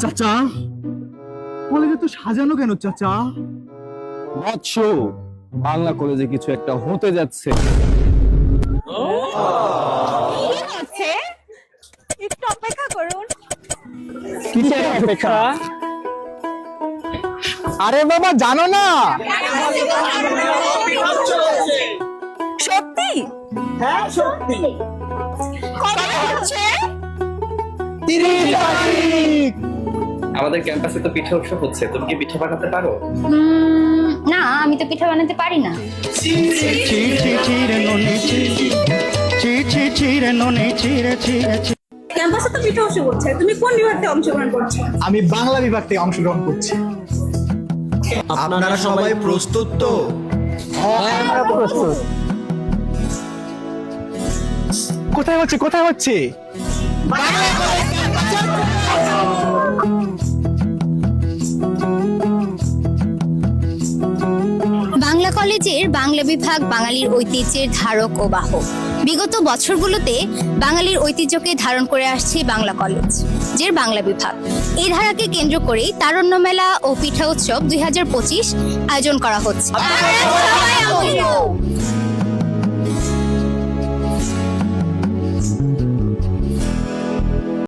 চাচা, কলেজে তো সাজানো কেন চাচা? বৎস, বাংলা কলেজে কিছু একটা হতে যাচ্ছে। একটু অপেক্ষা করুন। কিসের অপেক্ষা? আরে বাবা, জানো না? সত্যি? হ্যাঁ সত্যি। কবে হচ্ছে? 30 তারিখ। আমাদের ক্যাম্পাসে তো পিঠা উৎসব হচ্ছে, তুমি কি পিঠা বানাতে পারো? না, আমি তো পিঠা বানাতে পারি না। ক্যাম্পাসে তো পিঠা উৎসব হচ্ছে, তুমি কোন বিভাগে অংশগ্রহণ করছো? আমি বাংলা বিভাগ থেকে অংশগ্রহণ করছি। আপনারা সবাই প্রস্তুত তো? কোথায় হচ্ছে, কোথায় হচ্ছে? বাংলা কলেজের বাংলা বিভাগ বাঙালির ঐতিহ্যের ধারক ও বাহক। বিগত বছরগুলোতে বাঙালির ঐতিহ্যকে ধারণ করে আসছে বাংলা কলেজ যের বাংলা বিভাগ। এই ধারাকে কেন্দ্র করেই তারুণ্য মেলা ও পিঠা উৎসব 2025 আয়োজন করা হচ্ছে।